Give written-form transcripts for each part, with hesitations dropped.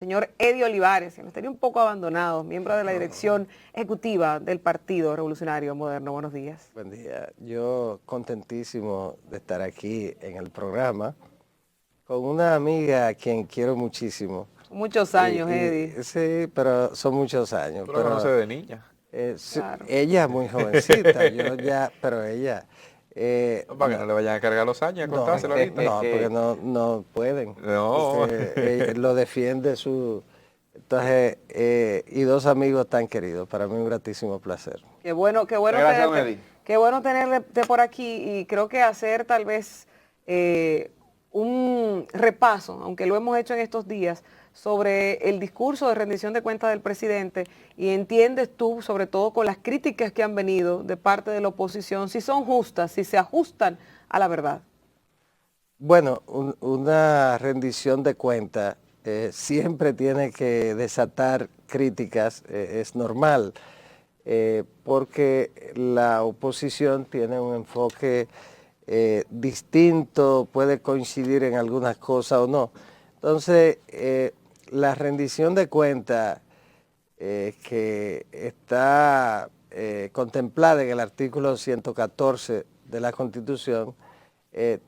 señor Eddie Olivares, que nos tenía un poco abandonados, miembro de la dirección ejecutiva del Partido Revolucionario Moderno. Buenos días. Buen día. Yo contentísimo de estar aquí en el programa con una amiga a quien quiero muchísimo. Muchos años, Eddie. Sí, pero son muchos años. Tú la conoces de niña. Claro. Ella es muy jovencita, pero ella... Para que no le vayan a cargar los años a contárselo ahorita. No, porque no pueden. No. Lo defiende su... Entonces, y dos amigos tan queridos, para mí un gratísimo placer. Qué bueno Gracias, Eddie. qué bueno tenerte por aquí y creo que hacer tal vez un repaso, aunque lo hemos hecho en estos días, sobre el discurso de rendición de cuentas del presidente y entiendes tú, sobre todo con las críticas que han venido de parte de la oposición, si son justas, si se ajustan a la verdad. Bueno, una rendición de cuentas siempre tiene que desatar críticas, es normal, porque la oposición tiene un enfoque distinto, puede coincidir en algunas cosas o no. Entonces, la rendición de cuentas que está contemplada en el artículo 114 de la Constitución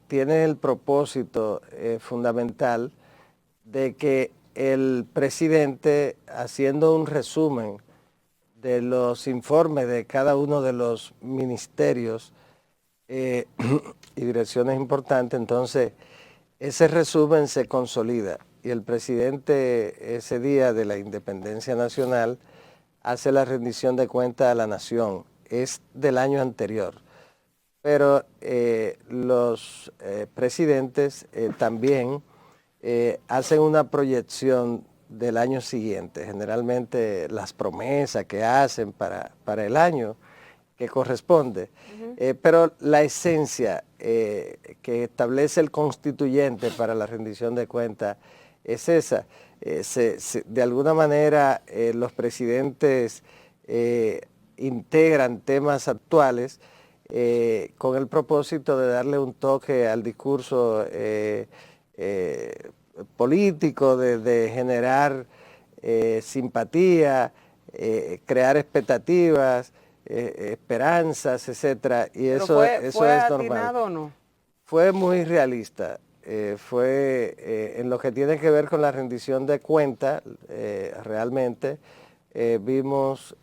tiene el propósito fundamental de que el presidente, haciendo un resumen de los informes de cada uno de los ministerios y direcciones importantes, entonces ese resumen se consolida y el presidente ese día de la independencia nacional hace la rendición de cuentas a la nación, es del año anterior. Pero los presidentes también hacen una proyección del año siguiente, generalmente las promesas que hacen para el año que corresponde. Pero la esencia que establece el constituyente para la rendición de cuentas es esa. De alguna manera los presidentes integran temas actuales con el propósito de darle un toque al discurso político, de generar simpatía, crear expectativas, esperanzas, etcétera, y eso es normal. ¿O no? Fue muy realista, en lo que tiene que ver con la rendición de cuentas, realmente vimos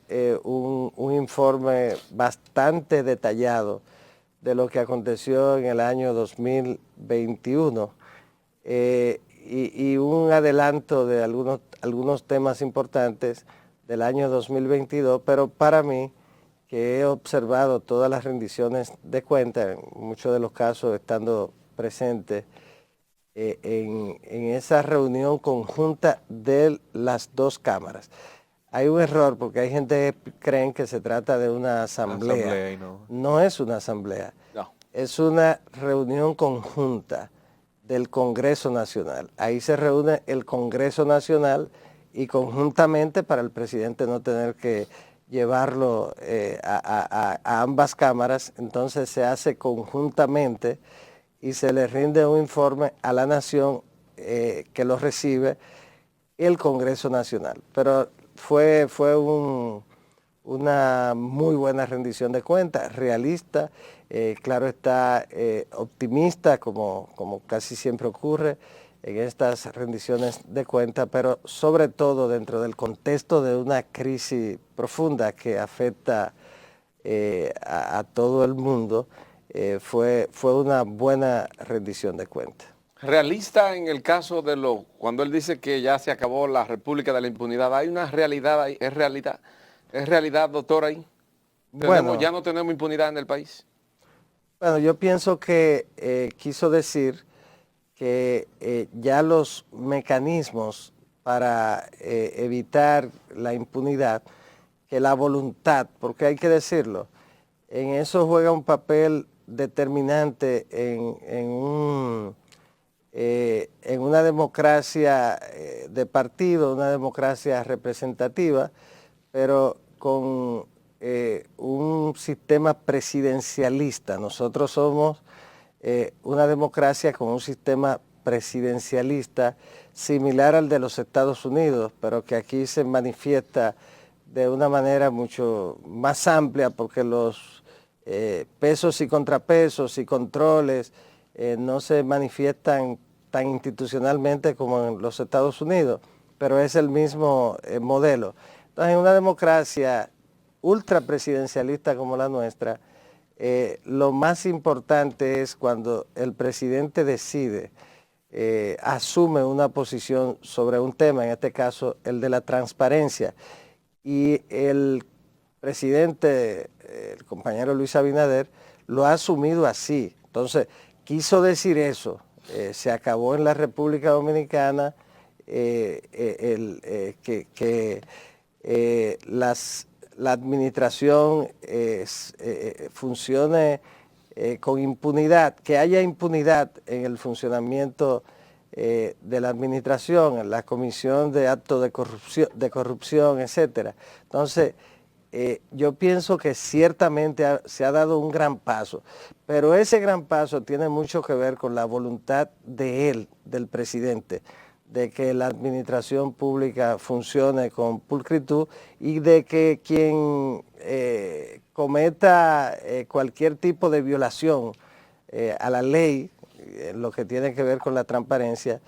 un informe bastante detallado de lo que aconteció en el año 2021 y un adelanto de algunos temas importantes del año 2022, pero para mí, que he observado todas las rendiciones de cuentas, en muchos de los casos estando presente en esa reunión conjunta de las dos cámaras. Hay un error porque hay gente que creen que se trata de una asamblea. No es una asamblea, no. Es una reunión conjunta del Congreso Nacional. Ahí se reúne el Congreso Nacional y conjuntamente, para el presidente no tener que llevarlo a ambas cámaras, entonces se hace conjuntamente y se le rinde un informe a la nación que lo recibe el Congreso Nacional. Pero fue una muy buena rendición de cuentas, realista, claro está, optimista, como casi siempre ocurre en estas rendiciones de cuentas, pero sobre todo dentro del contexto de una crisis profunda que afecta a todo el mundo, fue una buena rendición de cuentas. Realista en el caso de cuando él dice que ya se acabó la República de la Impunidad, ¿hay una realidad ahí? ¿Es realidad, doctor, ahí? Bueno, ¿Ya no tenemos impunidad en el país? Bueno, yo pienso que quiso decir que ya los mecanismos para evitar la impunidad, que la voluntad, porque hay que decirlo, en eso juega un papel determinante en una democracia de partido, una democracia representativa, pero con un sistema presidencialista. Nosotros somos una democracia con un sistema presidencialista similar al de los Estados Unidos, pero que aquí se manifiesta de una manera mucho más amplia porque los pesos y contrapesos y controles no se manifiestan tan institucionalmente como en los Estados Unidos, pero es el mismo modelo. Entonces, en una democracia ultrapresidencialista como la nuestra, lo más importante es cuando el presidente decide, asume una posición sobre un tema, en este caso el de la transparencia, y el presidente, el compañero Luis Abinader, lo ha asumido así. Entonces, quiso decir eso, se acabó en la República Dominicana que la administración funcione con impunidad, que haya impunidad en el funcionamiento de la administración, en la comisión de actos de corrupción, etcétera. Entonces, yo pienso que ciertamente se ha dado un gran paso, pero ese gran paso tiene mucho que ver con la voluntad de él, del presidente, de que la administración pública funcione con pulcritud y de que quien cometa cualquier tipo de violación a la ley, lo que tiene que ver con la transparencia,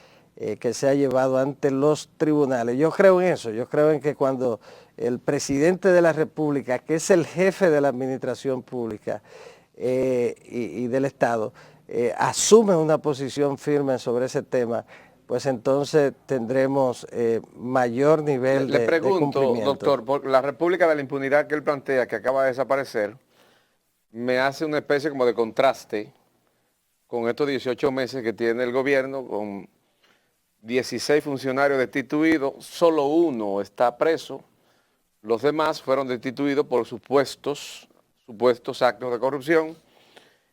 que sea llevado ante los tribunales. Yo creo en eso, yo creo en que cuando el presidente de la República, que es el jefe de la administración pública y del Estado, asume una posición firme sobre ese tema, pues entonces tendremos mayor nivel de cumplimiento. Le pregunto, doctor, por la República de la Impunidad que él plantea, que acaba de desaparecer, me hace una especie como de contraste con estos 18 meses que tiene el gobierno, con 16 funcionarios destituidos, solo uno está preso, los demás fueron destituidos por supuestos actos de corrupción,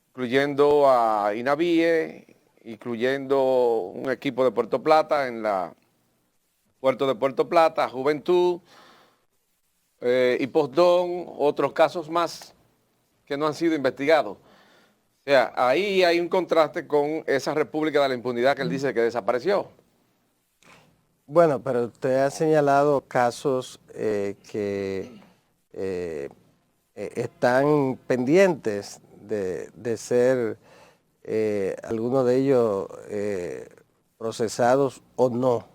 incluyendo a INAVIE, incluyendo un equipo de Puerto Plata en la puerto de Puerto Plata, Juventud, y Postdón, otros casos más que no han sido investigados. O sea, ahí hay un contraste con esa República de la Impunidad que él dice que desapareció. Bueno, pero usted ha señalado casos que están pendientes de ser algunos de ellos procesados o no,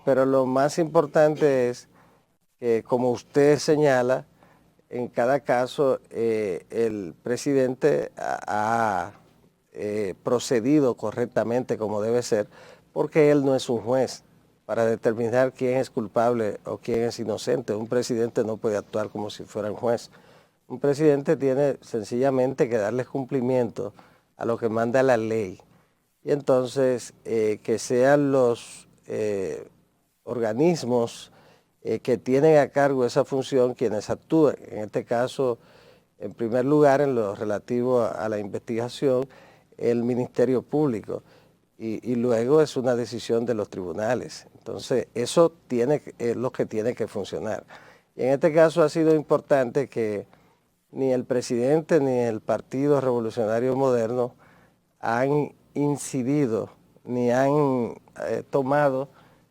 pero lo más importante es que, como usted señala, en cada caso el presidente ha procedido correctamente como debe ser, porque él no es un juez para determinar quién es culpable o quién es inocente. Un presidente no puede actuar como si fuera un juez. Un presidente tiene sencillamente que darle cumplimiento a lo que manda la ley. Y entonces que sean los organismos que tienen a cargo esa función quienes actúen. En este caso, en primer lugar, en lo relativo a la investigación, el Ministerio Público. Y luego es una decisión de los tribunales. Entonces, eso es lo que tiene que funcionar. Y en este caso ha sido importante que ni el presidente ni el Partido Revolucionario Moderno han incidido ni han tomado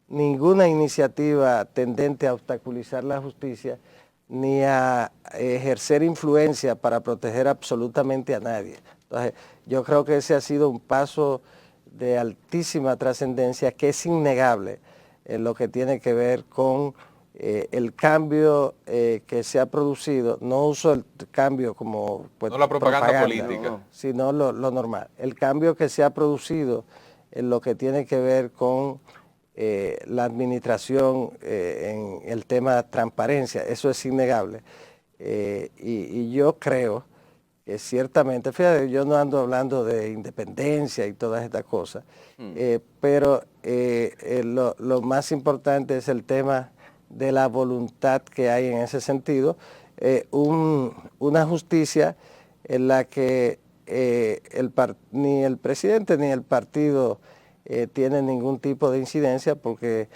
ninguna iniciativa tendente a obstaculizar la justicia ni a ejercer influencia para proteger absolutamente a nadie. Entonces, yo creo que ese ha sido un paso de altísima trascendencia que es innegable en lo que tiene que ver con el cambio que se ha producido. No uso el cambio como pues, no la propaganda política, no, sino lo normal. El cambio que se ha producido en lo que tiene que ver con la administración en el tema de transparencia, eso es innegable. Y yo creo que ciertamente, fíjate, yo no ando hablando de independencia y todas estas cosas, pero lo más importante es el tema de la voluntad que hay en ese sentido, una justicia en la que ni el presidente ni el partido tienen ningún tipo de incidencia porque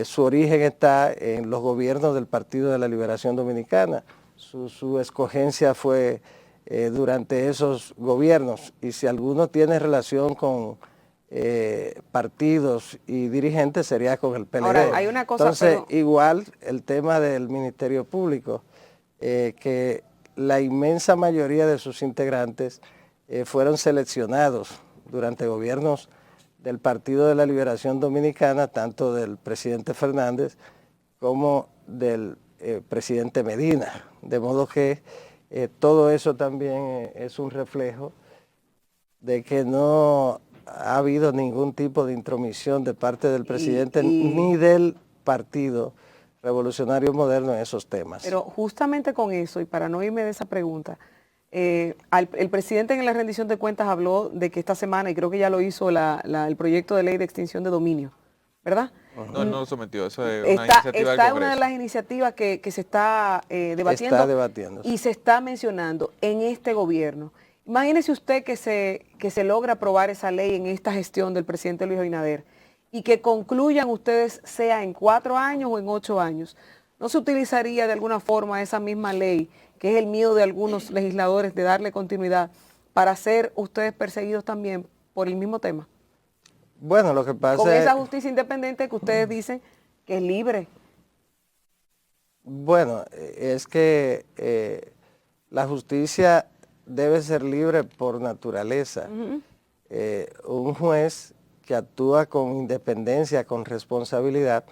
su origen está en los gobiernos del Partido de la Liberación Dominicana. Su escogencia fue durante esos gobiernos. Y si alguno tiene relación con partidos y dirigentes, sería con el PLD. Ahora, hay una cosa, entonces, pero igual el tema del Ministerio Público, que la inmensa mayoría de sus integrantes fueron seleccionados durante gobiernos del Partido de la Liberación Dominicana, tanto del presidente Fernández como del presidente Medina. De modo que todo eso también es un reflejo de que no ha habido ningún tipo de intromisión de parte del presidente ni del Partido Revolucionario Moderno en esos temas. Pero justamente con eso, y para no irme de esa pregunta, el presidente en la rendición de cuentas habló de que esta semana, y creo que ya lo hizo el proyecto de ley de extinción de dominio, ¿verdad? No, él no lo sometió, eso es una iniciativa del Está Congreso. una de las iniciativas que se está debatiendo Está debatiéndose. y se está mencionando en este gobierno. Imagínese usted que se logra aprobar esa ley en esta gestión del presidente Luis Abinader y que concluyan ustedes, sea en 4 años o en 8 años. ¿No se utilizaría de alguna forma esa misma ley, que es el miedo de algunos legisladores de darle continuidad, para ser ustedes perseguidos también por el mismo tema? Bueno, lo que pasa con es... esa justicia independiente que ustedes dicen que es libre. Bueno, es que la justicia debe ser libre por naturaleza. Un juez que actúa con independencia, con responsabilidad,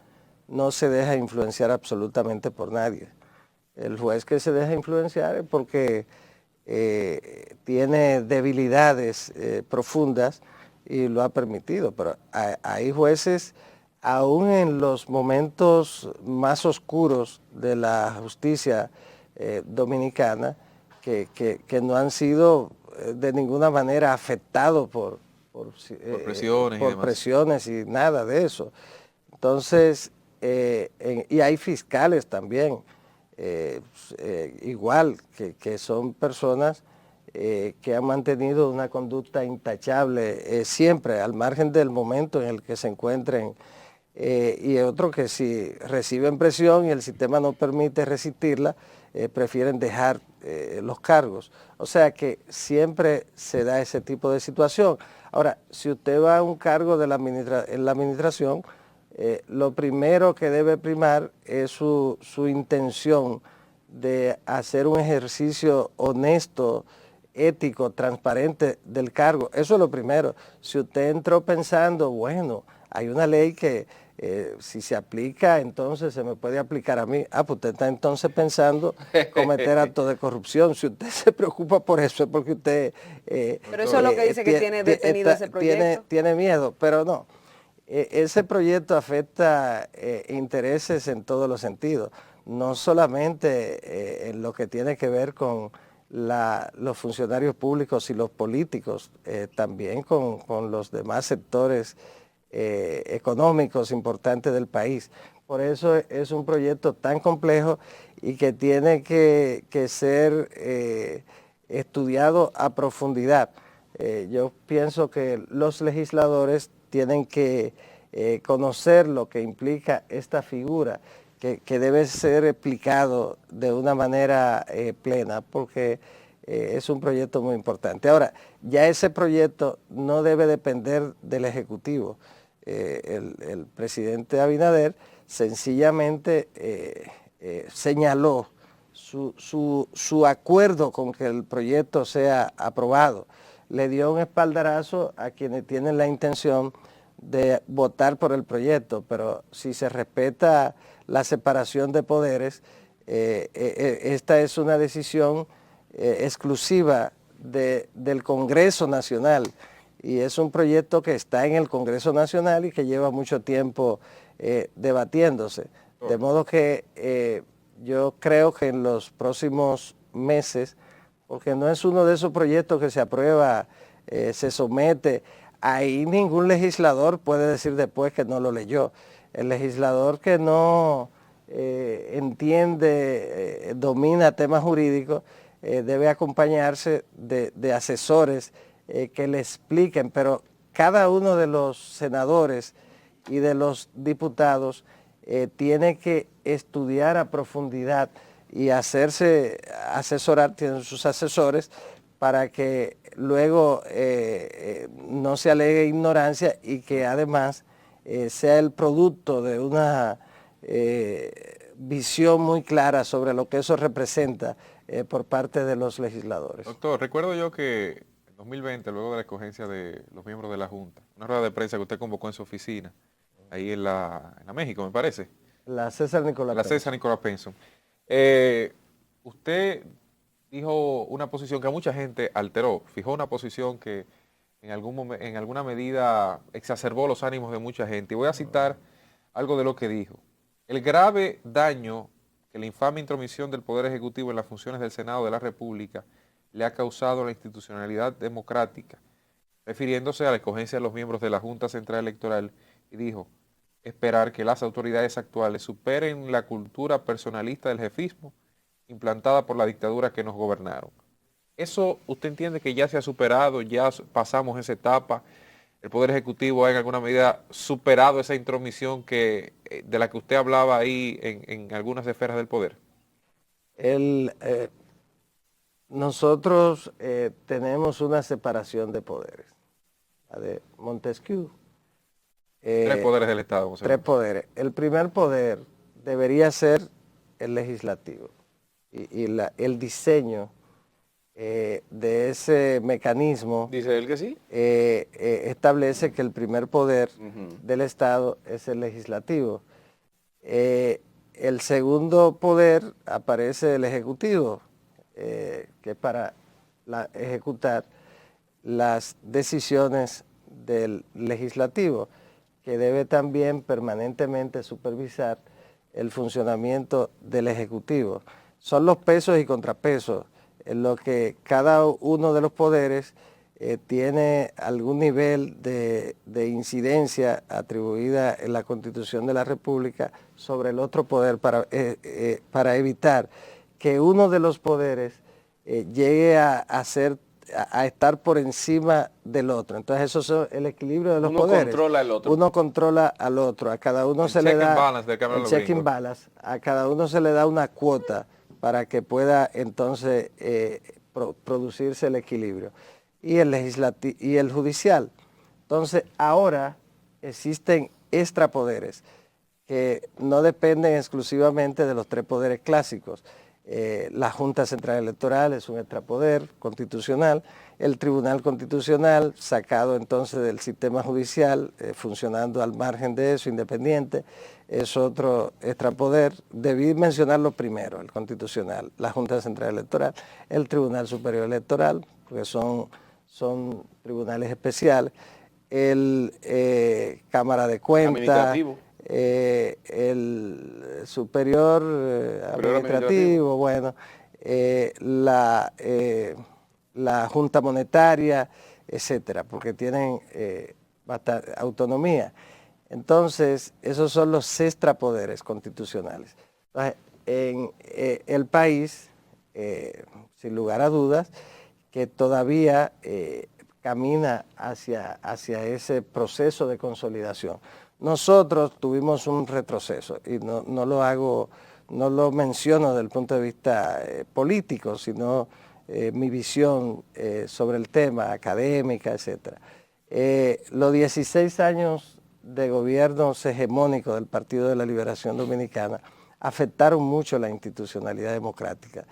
no se deja influenciar absolutamente por nadie. El juez que se deja influenciar es porque tiene debilidades profundas y lo ha permitido, pero hay jueces, aún en los momentos más oscuros de la justicia dominicana, que no han sido de ninguna manera afectados por presiones y nada de eso. Entonces, y hay fiscales también, igual, que son personas que han mantenido una conducta intachable siempre, al margen del momento en el que se encuentren, y otros que si reciben presión y el sistema no permite resistirla, prefieren dejar los cargos. O sea que siempre se da ese tipo de situación. Ahora, si usted va a un cargo en la administración, lo primero que debe primar es su intención de hacer un ejercicio honesto, ético, transparente del cargo. Eso es lo primero. Si usted entró pensando, bueno, hay una ley que si se aplica, entonces se me puede aplicar a mí. Pues usted está entonces pensando cometer actos de corrupción. Si usted se preocupa por eso es porque usted... pero eso es lo que dice que tiene detenido ese proyecto. Tiene miedo, pero no. Ese proyecto afecta intereses en todos los sentidos, no solamente en lo que tiene que ver con los funcionarios públicos y los políticos, también con los demás sectores económicos importantes del país. Por eso es un proyecto tan complejo y que tiene que ser estudiado a profundidad. Yo pienso que los legisladores tienen que conocer lo que implica esta figura, que debe ser explicado de una manera plena, porque es un proyecto muy importante. Ahora, ya ese proyecto no debe depender del Ejecutivo. El presidente Abinader sencillamente señaló su acuerdo con que el proyecto sea aprobado. Le dio un espaldarazo a quienes tienen la intención de votar por el proyecto, pero si se respeta la separación de poderes, esta es una decisión exclusiva del Congreso Nacional, y es un proyecto que está en el Congreso Nacional y que lleva mucho tiempo debatiéndose. De modo que yo creo que en los próximos meses, porque no es uno de esos proyectos que se aprueba, se somete, ahí ningún legislador puede decir después que no lo leyó. El legislador que no entiende, domina temas jurídicos, debe acompañarse de asesores que le expliquen, pero cada uno de los senadores y de los diputados tiene que estudiar a profundidad y hacerse asesorar, tienen sus asesores, para que luego no se alegue ignorancia y que además sea el producto de una visión muy clara sobre lo que eso representa por parte de los legisladores. Doctor, recuerdo yo que en 2020, luego de la escogencia de los miembros de la Junta, una rueda de prensa que usted convocó en su oficina, ahí en la México, me parece. La César Nicolás La César Nicolás Penson. Usted dijo una posición que a mucha gente alteró, fijó una posición que en alguna medida exacerbó los ánimos de mucha gente. Y voy a citar algo de lo que dijo. El grave daño que la infame intromisión del Poder Ejecutivo en las funciones del Senado de la República le ha causado a la institucionalidad democrática, refiriéndose a la escogencia de los miembros de la Junta Central Electoral, y dijo, esperar que las autoridades actuales superen la cultura personalista del jefismo implantada por la dictadura que nos gobernaron. ¿Eso usted entiende que ya se ha superado, ya pasamos esa etapa? ¿El Poder Ejecutivo ha en alguna medida superado esa intromisión de la que usted hablaba ahí en algunas esferas del poder? Nosotros tenemos una separación de poderes, la de Montesquieu. Tres poderes del Estado. Tres poderes. El primer poder debería ser el legislativo y el diseño de ese mecanismo. ¿Dice él que sí? Establece que el primer poder del Estado es el legislativo. El segundo poder aparece el ejecutivo, que es para ejecutar las decisiones del legislativo, que debe también permanentemente supervisar el funcionamiento del Ejecutivo. Son los pesos y contrapesos en lo que cada uno de los poderes tiene algún nivel de incidencia atribuida en la Constitución de la República sobre el otro poder para evitar que uno de los poderes llegue a estar por encima del otro. Entonces eso es el equilibrio de los poderes. Uno controla al otro. Uno controla al otro. A cada uno se le da el check and balance. A cada uno se le da una cuota para que pueda entonces producirse el equilibrio. Y el legislativo y el judicial. Entonces ahora existen extrapoderes que no dependen exclusivamente de los tres poderes clásicos. La Junta Central Electoral es un extrapoder constitucional, el Tribunal Constitucional, sacado entonces del sistema judicial, funcionando al margen de eso, independiente, es otro extrapoder. Debí mencionarlo primero, el Constitucional, la Junta Central Electoral, el Tribunal Superior Electoral, porque son tribunales especiales, el Cámara de Cuentas, el superior administrativo, bueno, la Junta Monetaria, etcétera, porque tienen bastante autonomía. Entonces, esos son los extrapoderes constitucionales. Entonces, en el país, sin lugar a dudas, que todavía camina hacia ese proceso de consolidación. Nosotros tuvimos un retroceso y no lo menciono desde el punto de vista político, sino mi visión sobre el tema, académica, etc. Los 16 años de gobiernos hegemónicos del Partido de la Liberación Dominicana afectaron mucho la institucionalidad democrática.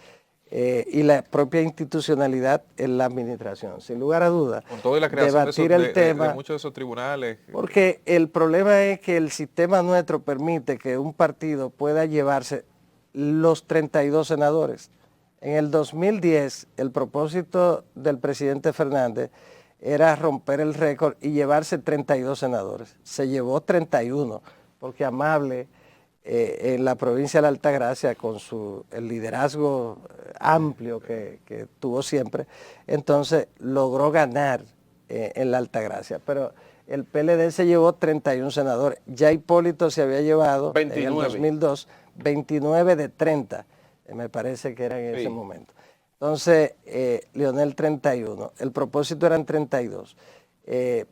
Y la propia institucionalidad en la administración, sin lugar a dudas. Con toda la creación de muchos de esos tribunales. Porque el problema es que el sistema nuestro permite que un partido pueda llevarse los 32 senadores. En el 2010, el propósito del presidente Fernández era romper el récord y llevarse 32 senadores. Se llevó 31, porque Amable, en la provincia de la Altagracia, con el liderazgo amplio que tuvo siempre, entonces logró ganar en la Altagracia. Pero el PLD se llevó 31 senadores. Ya Hipólito se había llevado 29. En el 2002 29 de 30, me parece que era en ese momento. Entonces, Leonel 31. El propósito eran 32.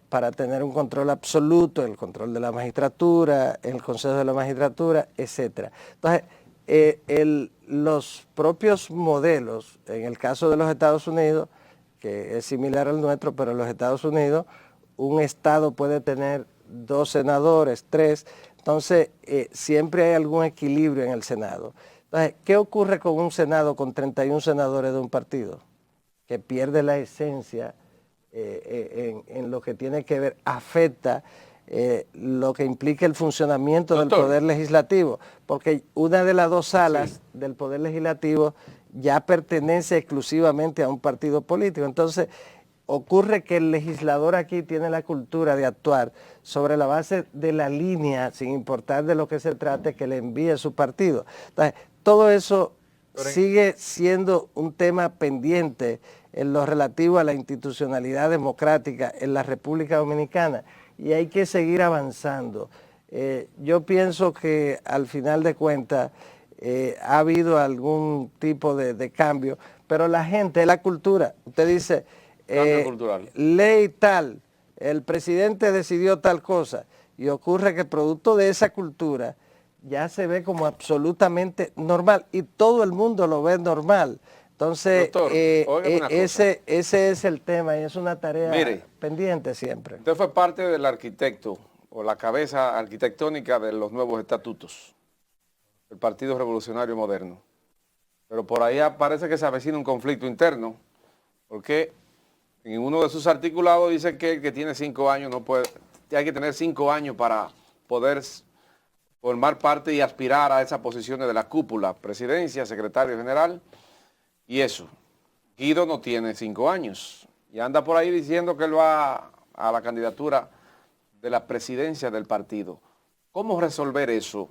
Para tener un control absoluto, el control de la magistratura, el Consejo de la Magistratura, etc. Entonces, los propios modelos, en el caso de los Estados Unidos, que es similar al nuestro, pero en los Estados Unidos un estado puede tener 2 senadores, 3, entonces siempre hay algún equilibrio en el Senado. Entonces, ¿qué ocurre con un Senado con 31 senadores de un partido? Que pierde la esencia en lo que tiene que ver, afecta lo que implica el funcionamiento del Poder Legislativo, porque una de las 2 salas del Poder Legislativo ya pertenece exclusivamente a un partido político. Entonces, ocurre que el legislador aquí tiene la cultura de actuar sobre la base de la línea, sin importar de lo que se trate, que le envíe su partido. Entonces, todo eso sigue siendo un tema pendiente en lo relativo a la institucionalidad democrática en la República Dominicana, y hay que seguir avanzando. Yo pienso que al final de cuentas ha habido algún tipo de cambio, pero la gente, la cultura, usted dice, ley tal, el presidente decidió tal cosa, y ocurre que producto de esa cultura ya se ve como absolutamente normal, y todo el mundo lo ve normal. Entonces, Doctor, ese es el tema, y es una tarea pendiente siempre. Usted fue parte del arquitecto, o la cabeza arquitectónica de los nuevos estatutos del Partido Revolucionario Moderno. Pero por ahí parece que se avecina un conflicto interno, porque en uno de sus articulados dice que el que tiene 5 años no puede, hay que tener 5 años para poder formar parte y aspirar a esas posiciones de la cúpula, presidencia, secretario general, y eso. Guido no tiene 5 años y anda por ahí diciendo que él va a la candidatura de la presidencia del partido. ¿Cómo resolver eso?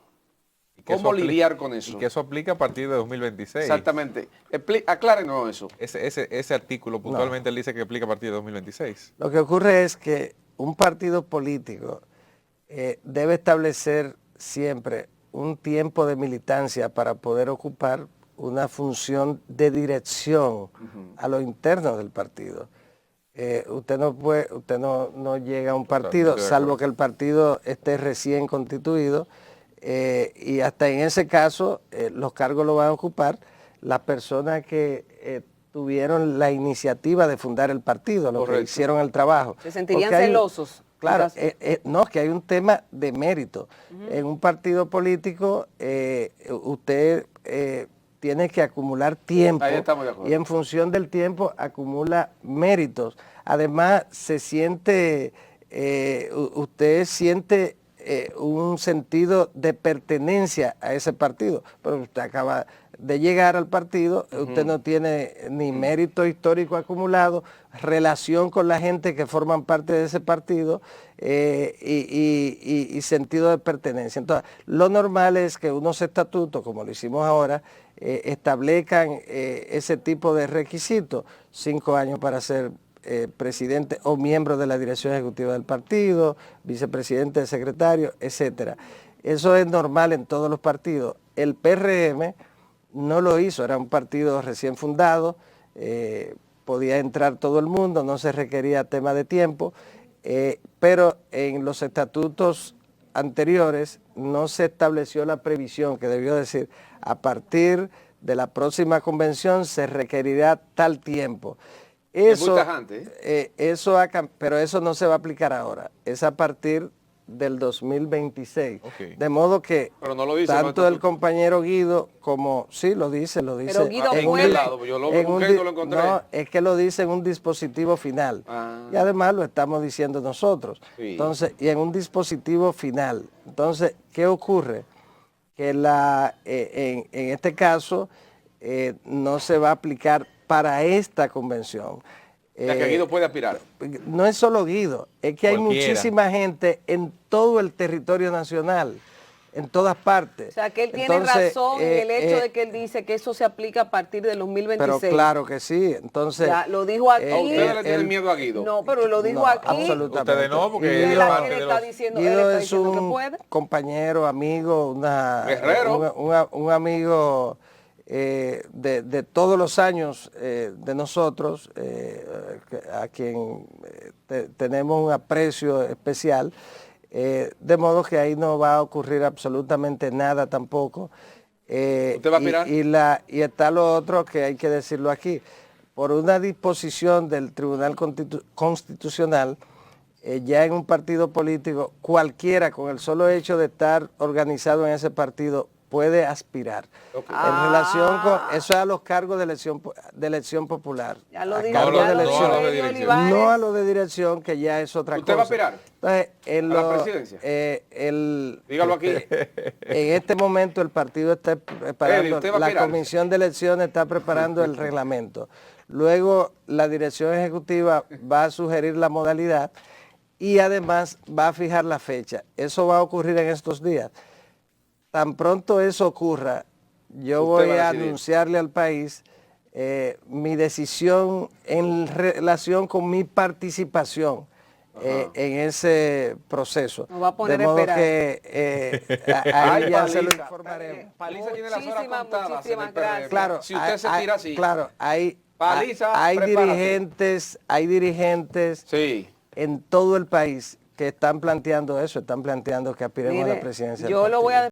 ¿Cómo lidiar con eso? Y que eso aplica a partir de 2026. Exactamente. Aclárenos eso. Ese artículo puntualmente él dice que aplica a partir de 2026. Lo que ocurre es que un partido político debe establecer siempre un tiempo de militancia para poder ocupar una función de dirección a lo interno del partido. Usted no llega a un partido, salvo que el partido esté recién constituido, y hasta en ese caso los cargos lo van a ocupar las personas que tuvieron la iniciativa de fundar el partido, los que hicieron el trabajo. ¿Se sentirían celosos? Claro, no, que hay un tema de mérito. En un partido político usted tiene que acumular tiempo, y en función del tiempo acumula méritos. Además, usted siente un sentido de pertenencia a ese partido, pero usted acaba de llegar al partido, usted no tiene ni mérito histórico acumulado, relación con la gente que forman parte de ese partido y sentido de pertenencia. Entonces, lo normal es que unos estatutos, como lo hicimos ahora, establezcan ese tipo de requisitos: 5 años para ser presidente o miembro de la dirección ejecutiva del partido, vicepresidente, secretario, etcétera. Eso es normal en todos los partidos. El PRM no lo hizo, era un partido recién fundado, podía entrar todo el mundo, no se requería tema de tiempo, pero en los estatutos anteriores no se estableció la previsión que debió decir: a partir de la próxima convención se requerirá tal tiempo. Eso, es muy tajante, pero eso no se va a aplicar ahora, es a partir del 2026. De modo que no lo dice, tanto el compañero Guido como, sí, lo dice. Pero Guido no, es que lo dice en un dispositivo final. Y además lo estamos diciendo nosotros. Sí. Entonces, y en un dispositivo final. Entonces, ¿qué ocurre? Que en este caso no se va a aplicar para esta convención. Que Guido puede aspirar. No es solo Guido, es que hay muchísima gente en todo el territorio nacional, en todas partes. O sea, que él tiene razón en el hecho de que él dice que eso se aplica a partir del 2026. Pero claro que sí, entonces... Ya, lo dijo aquí. ¿Ustedes le tienen miedo a Guido? No, pero lo dijo aquí. Absolutamente. Ustedes no, porque Guido está diciendo es un compañero, amigo, un amigo... de todos los años de nosotros, a quien tenemos un aprecio especial, de modo que ahí no va a ocurrir absolutamente nada tampoco. ¿Usted va a aspirar? Y está lo otro que hay que decirlo aquí. Por una disposición del Tribunal Constitucional, ya en un partido político, cualquiera con el solo hecho de estar organizado en ese partido puede aspirar. Okay. En relación con eso, a los cargos de elección popular. Ya lo A dijo, cargos no, de no, elección. a los de dirección. Olivares. No a lo de dirección, que ya es otra ¿Usted cosa. va a aspirar Entonces, a la presidencia? Dígalo aquí. En este momento el partido está preparando, ¿usted va a la aspirar? comisión de elecciones está preparando el reglamento. Luego la dirección ejecutiva va a sugerir la modalidad y además va a fijar la fecha. Eso va a ocurrir en estos días. Tan pronto eso ocurra, yo Usted voy va a a decidir. anunciarle al país mi decisión en relación con mi participación en ese proceso. Nos va a poner de a modo esperar. que Ay, ahí ya se lo Paliza. informaremos. Paliza tiene las horas Muchísimas, contadas en el muchísimas PRM. gracias. Claro, Si usted se tira así. Claro, Paliza, hay prepárate. dirigentes Sí. en todo el país que están planteando eso, están planteando que aspiremos a Mire, la presidencia del yo lo voy a partido.